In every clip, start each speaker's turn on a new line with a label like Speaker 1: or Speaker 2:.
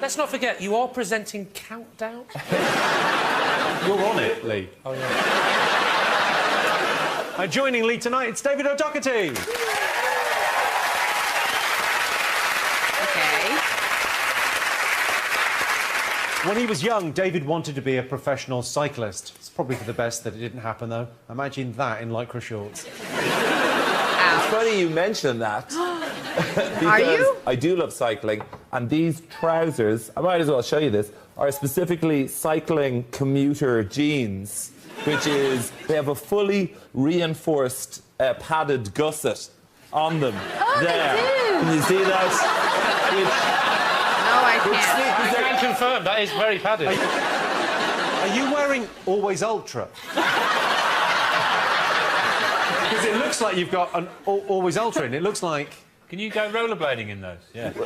Speaker 1: Let's not forget, you are presenting Countdown.
Speaker 2: You're on it, Lee.
Speaker 1: Oh, yeah.
Speaker 2: Joining Lee tonight, it's David O'Doherty. When he was young, David wanted to be a professional cyclist. It's probably for the best that it didn't happen, though. Imagine that in lycra shorts.
Speaker 3: It's funny you mention that.
Speaker 4: Are you?
Speaker 3: I do love cycling, and these trousers, I might as well show you this, are specifically cycling commuter jeans, which is, they have a fully reinforced padded gusset on them.
Speaker 4: Oh,
Speaker 3: there.
Speaker 4: They do.
Speaker 3: Can you see that?
Speaker 4: No, I can't.
Speaker 1: I can confirm, that is very padded.
Speaker 2: Are you wearing Always Ultra? Because it looks like you've got an Always Ultra in. It looks like...
Speaker 1: Can you go rollerblading in those? Yeah.
Speaker 4: Why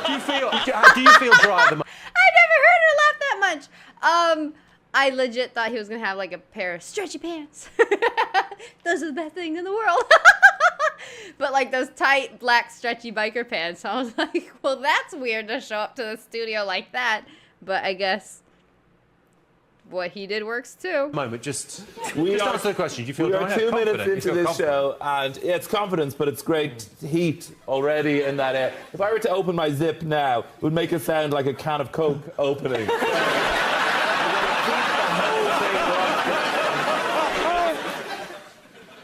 Speaker 2: Do you feel dry at the moment?
Speaker 4: I never heard her laugh that much. I legit thought he was gonna have like a pair of stretchy pants. Those are the best things in the world. But like those tight black stretchy biker pants. I was like, well, that's weird to show up to the studio like that. But I guess what he did works too.
Speaker 2: Just answer the question. Do you feel
Speaker 3: we
Speaker 2: dry?
Speaker 3: are 2 minutes into this show, and yeah, it's confidence, but it's great heat already in that air. If I were to open my zip now, it would make it sound like a can of Coke opening.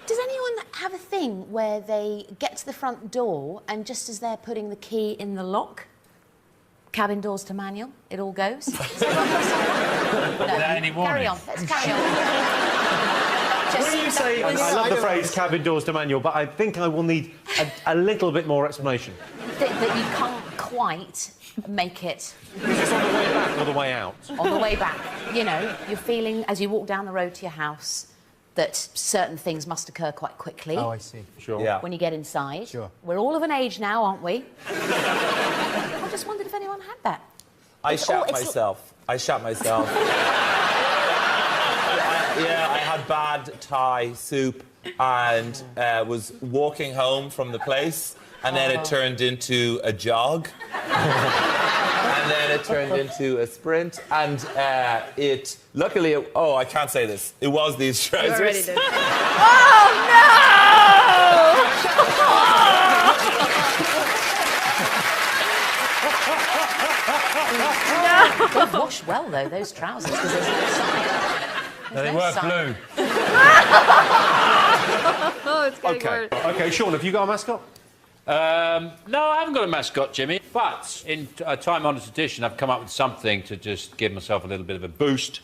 Speaker 5: Does anyone have a thing where they get to the front door and just as they're putting the key in the lock, cabin doors to manual, it all goes? No,
Speaker 1: any warning?
Speaker 5: carry on. Let's carry on.
Speaker 2: When you say, I love the phrase cabin doors to manual, but I think I will need a little bit more explanation.
Speaker 5: That you can't quite make it.
Speaker 2: Is this on the way back or the way out?
Speaker 5: On the way back. You know, you're feeling, as you walk down the road to your house, that certain things must occur quite quickly.
Speaker 2: Oh, I see. Sure.
Speaker 3: Yeah.
Speaker 5: When you get inside.
Speaker 2: Sure.
Speaker 5: We're all of an age now, aren't we? I just wondered if anyone had that.
Speaker 3: I shat myself. I had bad Thai soup and was walking home from the place, and then it turned into a jog. And then it turned into a sprint, and luckily, I can't say this. It was these trousers.
Speaker 4: You already did.
Speaker 5: They've washed well, though, those trousers, because there's no sign.
Speaker 1: They were blue.
Speaker 4: Oh, it's getting worse.
Speaker 2: OK, Sean, have you got a mascot?
Speaker 6: No, I haven't got a mascot, Jimmy. But in a time-honoured tradition, I've come up with something to just give myself a little bit of a boost.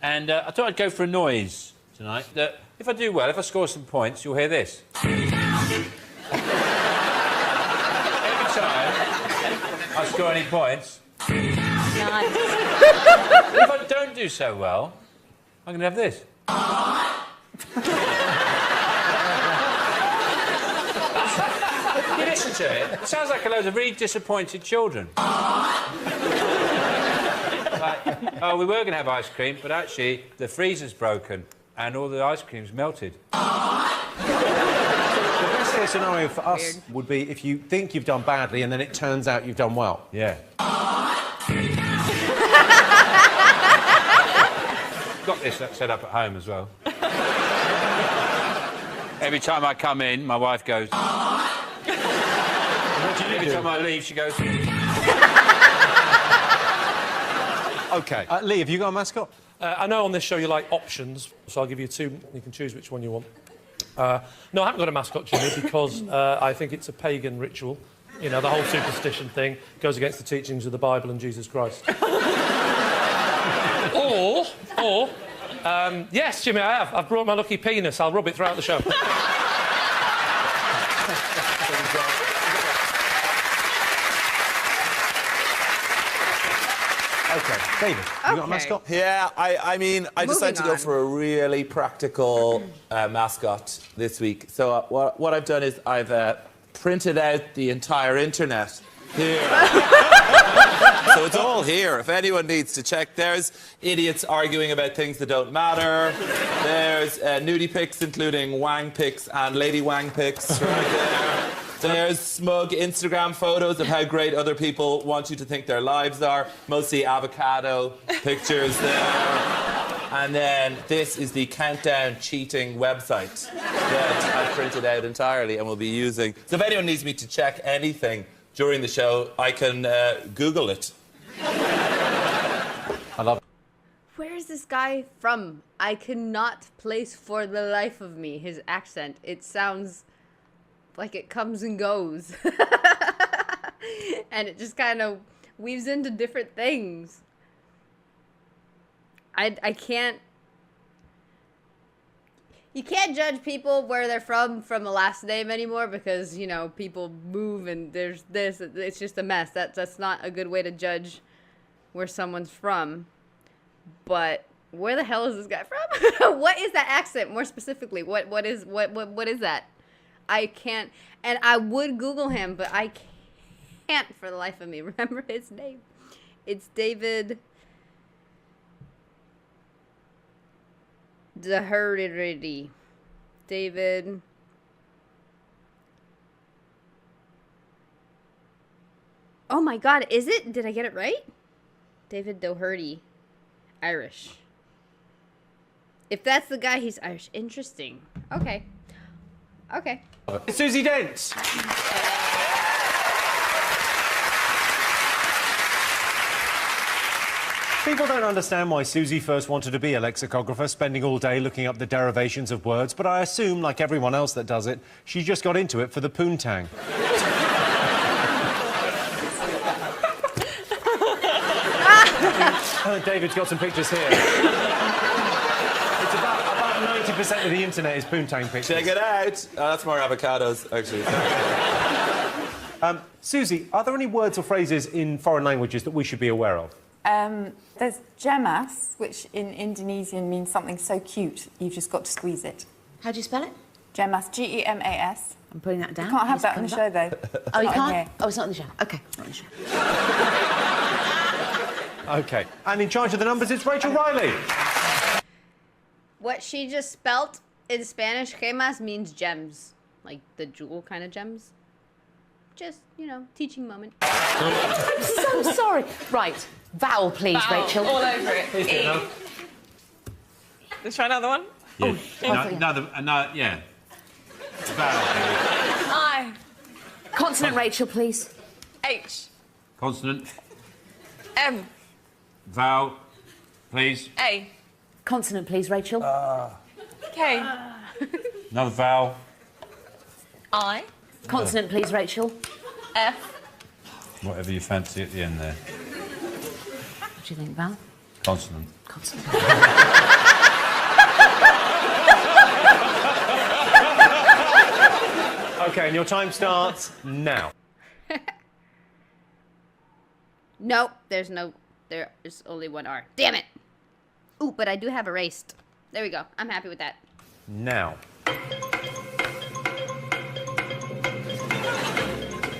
Speaker 6: And I thought I'd go for a noise tonight. That if I do well, if I score some points, you'll hear this. Every time I score any points...
Speaker 5: Nice.
Speaker 6: If I don't do so well, I'm going to have this. You listen to it. It sounds like a load of really disappointed children. Like, oh, we were going to have ice cream, but actually the freezer's broken and all the ice cream's melted.
Speaker 2: The best case scenario for us would be if you think you've done badly and then it turns out you've done well.
Speaker 6: Yeah. Got this set up at home as well. Every time I come in, my wife goes... What do you do? Every time I leave, she goes...
Speaker 2: OK. Lee, have you got a mascot?
Speaker 1: I know on this show you like options, so I'll give you two. You can choose which one you want. No, I haven't got a mascot, Jimmy, because I think it's a pagan ritual. You know, the whole superstition thing goes against the teachings of the Bible and Jesus Christ. Or, yes, Jimmy, I have. I've brought my lucky penis. I'll rub it throughout the show.
Speaker 2: OK. David, you got a mascot?
Speaker 3: Yeah, I mean, I decided to go
Speaker 4: on.
Speaker 3: for a really practical mascot this week. So what I've done is I've printed out the entire internet here. So it's all here. If anyone needs to check, there's idiots arguing about things that don't matter. There's nudie pics, including wang pics and lady wang pics right there. There's smug Instagram photos of how great other people want you to think their lives are. Mostly avocado pictures there. And then this is the Countdown Cheating website that I printed out entirely and will be using. So if anyone needs me to check anything during the show, I can Google it.
Speaker 2: I love it.
Speaker 4: Where is this guy from? I cannot place for the life of me his accent. It sounds like it comes and goes. And it just kind of weaves into different things. I can't... You can't judge people where they're from a last name anymore because, you know, people move and there's this. It's just a mess. That's not a good way to judge where someone's from. But where the hell is this guy from? What is that accent more specifically? What is that? I can't, and I would Google him, but I can't for the life of me remember his name. It's David Hurley. David. Oh my God, is it? Did I get it right? David Doherty. Irish. If that's the guy, he's Irish. Interesting. Okay. Okay.
Speaker 2: Susie Dent. People don't understand why Susie first wanted to be a lexicographer, spending all day looking up the derivations of words, but I assume, like everyone else that does it, she just got into it for the poontang. David's got some pictures here. It's about 90% of the internet is poontang pictures.
Speaker 3: Check it out. Oh, that's more avocados, actually.
Speaker 2: Susie, are there any words or phrases in foreign languages that we should be aware of?
Speaker 7: There's gemas, which in Indonesian means something so cute, you've just got to squeeze it.
Speaker 5: How do you spell it?
Speaker 7: Gemas, G-E-M-A-S.
Speaker 5: I'm putting that down.
Speaker 7: You can't have that on the show, though.
Speaker 5: Oh, you
Speaker 7: Not in
Speaker 5: can't?
Speaker 7: here.
Speaker 5: Oh, it's not in the show. OK, not in the show.
Speaker 2: OK. And in charge of the numbers, it's Rachel Riley.
Speaker 4: What she just spelt in Spanish, gemas means gems. Like the jewel kind of gems. Just, you know, teaching moment.
Speaker 5: I'm so sorry. Right, vowel, please,
Speaker 7: Vowel,
Speaker 5: Rachel.
Speaker 7: all over it. E. Let's try another one.
Speaker 6: Yeah.
Speaker 5: yeah.
Speaker 6: Vowel.
Speaker 7: I.
Speaker 5: Consonant, Rachel, please.
Speaker 7: H.
Speaker 6: Consonant.
Speaker 7: M.
Speaker 6: Vowel. Please.
Speaker 7: A.
Speaker 5: Consonant, please, Rachel.
Speaker 7: K.
Speaker 6: Another vowel.
Speaker 7: I.
Speaker 5: Consonant, please, Rachel.
Speaker 7: F.
Speaker 6: Whatever you fancy at the end there.
Speaker 5: What do you think, Val?
Speaker 6: Consonant.
Speaker 5: Consonant.
Speaker 2: OK, and your time starts now.
Speaker 4: Nope, there's only one R. Damn it! Ooh, but I do have erased. There we go. I'm happy with that.
Speaker 2: Now.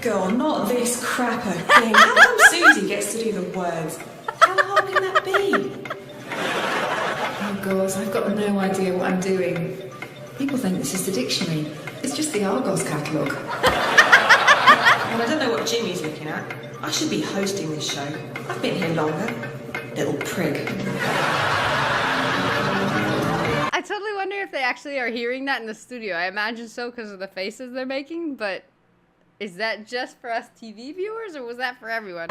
Speaker 8: God, not this crapper thing. How come Susie gets to do the words? How hard can that be?
Speaker 9: Oh, God, I've got no idea what I'm doing. People think this is the dictionary. It's just the Argos catalogue.
Speaker 8: Well, I don't know what Jimmy's looking at. I should be hosting this show. I've been here longer. Little prig.
Speaker 4: I totally wonder if they actually are hearing that in the studio. I imagine so because of the faces they're making, but is that just for us TV viewers or was that for everyone?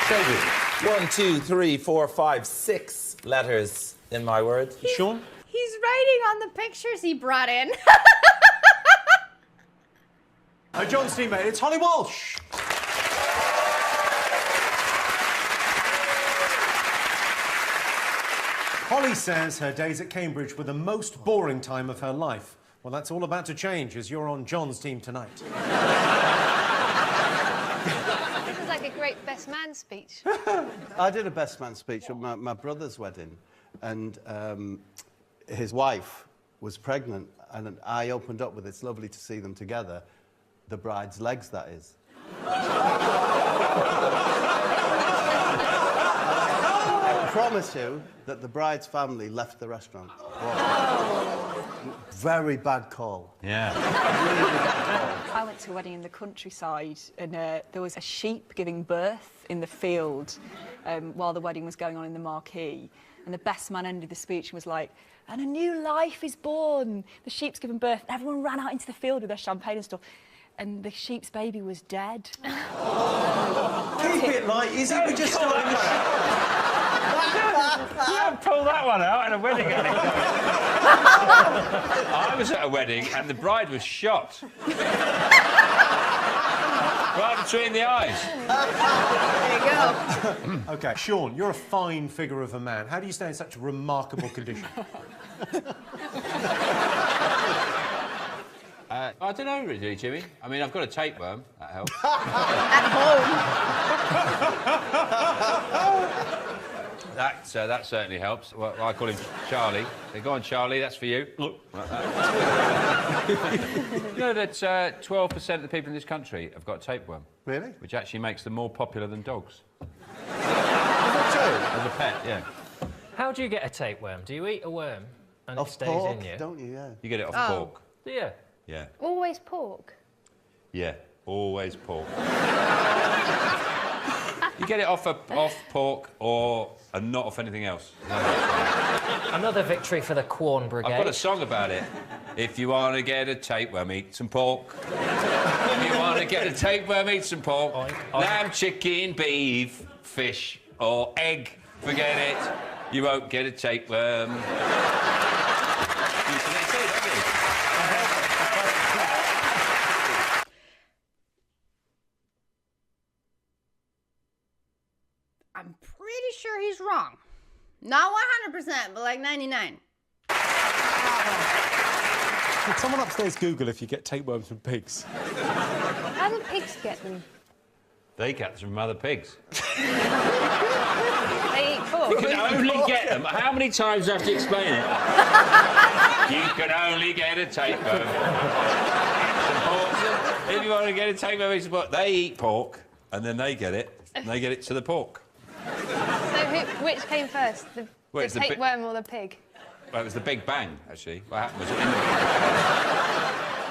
Speaker 2: David.
Speaker 3: 1, 2, 3, 4, 5, 6 letters in my word.
Speaker 2: Sean?
Speaker 4: He's writing on the pictures he brought in.
Speaker 2: John's teammate, it's Holly Walsh. Holly says her days at Cambridge were the most boring time of her life. Well, that's all about to change as you're on John's team tonight.
Speaker 10: This is like a great best man speech.
Speaker 11: I did a best man speech at my brother's wedding, and his wife was pregnant, and I opened up with "It's lovely to see them together," the bride's legs, that is. promise you that the bride's family left the restaurant. Very bad call.
Speaker 2: Yeah.
Speaker 7: I went to a wedding in the countryside and there was a sheep giving birth in the field while the wedding was going on in the marquee. And the best man ended the speech and was like, and a new life is born. The sheep's given birth. And everyone ran out into the field with their champagne and stuff. And the sheep's baby was dead.
Speaker 2: Keep it light, Izzy. We're just starting the show.
Speaker 6: You don't pull that one out at a wedding anecdote. I was at a wedding and the bride was shot. Right between the eyes.
Speaker 4: There you go.
Speaker 2: OK, Sean, you're a fine figure of a man. How do you stay in such remarkable condition?
Speaker 6: I don't know, really, Jimmy. I mean, I've got a tapeworm. That helps.
Speaker 4: At home.
Speaker 6: That certainly helps. Well, I call him Charlie. So go on, Charlie, that's for you. Look. Like that. You know that 12% of the people in this country have got a tapeworm?
Speaker 11: Really?
Speaker 6: Which actually makes them more popular than dogs.
Speaker 11: Is that true?
Speaker 6: As a pet, yeah.
Speaker 12: How do you get a tapeworm? Do you eat a worm and
Speaker 11: Off
Speaker 12: it stays
Speaker 11: pork,
Speaker 12: in you?
Speaker 11: don't you? Yeah.
Speaker 6: You get it off pork.
Speaker 12: Do you?
Speaker 6: Yeah.
Speaker 10: Always pork.
Speaker 6: Yeah, always pork. You get it off pork and not off anything else.
Speaker 12: Another victory for the Quorn Brigade.
Speaker 6: I've got a song about it. If you want to get a tapeworm, eat some pork. If you want to get a tapeworm, eat some pork. Lamb, chicken, beef, fish or egg. Forget it. You won't get a tapeworm.
Speaker 4: I'm pretty sure he's wrong. Not 100%, but like 99.
Speaker 2: Could someone upstairs Google if you get tapeworms from pigs?
Speaker 10: How do pigs get them?
Speaker 6: They get them from other pigs.
Speaker 10: They eat pork.
Speaker 6: You can only get them. How many times do I have to explain it? You can only get a tapeworm. If you want to get a tapeworm, eat some pork. They eat pork, and then they get it, and they get it to the pork.
Speaker 10: So which came first, the tapeworm or the pig?
Speaker 6: Well, it was the Big Bang, actually. What happened was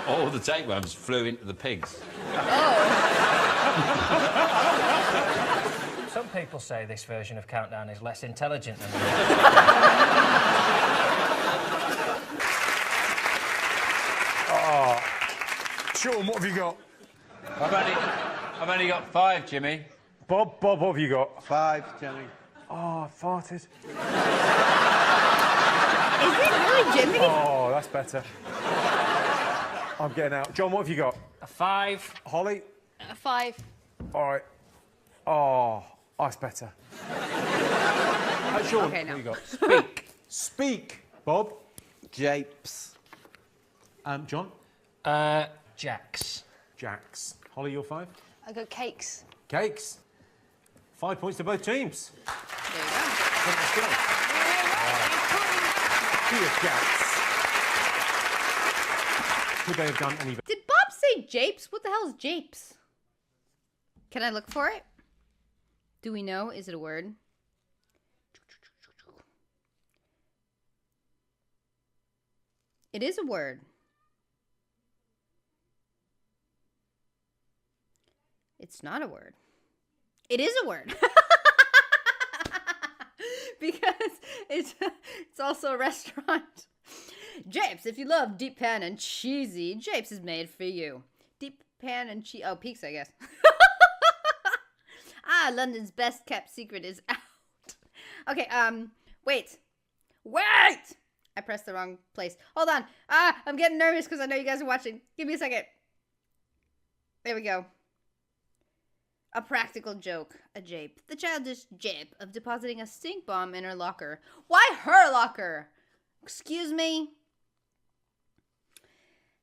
Speaker 6: all the tapeworms flew into the pigs.
Speaker 12: Some people say this version of Countdown is less intelligent than the
Speaker 2: Sean, what have you got?
Speaker 6: I've only got 5, Jimmy.
Speaker 2: Bob, what have you got?
Speaker 11: 5, Jenny.
Speaker 2: Oh, I farted.
Speaker 4: Is it really Jimmy?
Speaker 2: Oh, that's better. I'm getting out. John, what have you got?
Speaker 12: A 5.
Speaker 2: Holly?
Speaker 10: A 5.
Speaker 2: All right. Oh, that's better. Sean,
Speaker 4: Okay,
Speaker 2: what have
Speaker 4: no.
Speaker 2: you got? Speak. Speak. Bob?
Speaker 11: Japes.
Speaker 2: John?
Speaker 12: Jacks.
Speaker 2: Jacks. Holly, your 5?
Speaker 10: I got cakes.
Speaker 2: Cakes. 5 points to both teams.
Speaker 4: There you go.
Speaker 2: Let's go. Cheers, Jacks. Could they have done any better?
Speaker 4: Did Bob say japes? What the hell is japes? Can I look for it? Do we know? Is it a word? It is a word. It's not a word. It is a word. Because it's also a restaurant. Japes, if you love deep pan and cheesy, Japes is made for you. Deep pan and cheese. Oh, Peaks, I guess. London's best kept secret is out. Okay, wait. I pressed the wrong place. Hold on. I'm getting nervous because I know you guys are watching. Give me a second. There we go. A practical joke. A jape. The childish jape of depositing a stink bomb in her locker. Why her locker? Excuse me?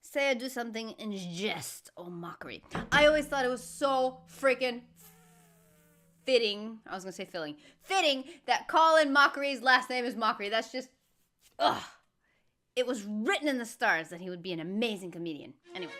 Speaker 4: Say or do something in jest or mockery. I always thought it was so freaking fitting. I was going to say filling. Fitting that Colin Mockery's last name is Mockery. That's just... Ugh. It was written in the stars that he would be an amazing comedian. Anyway.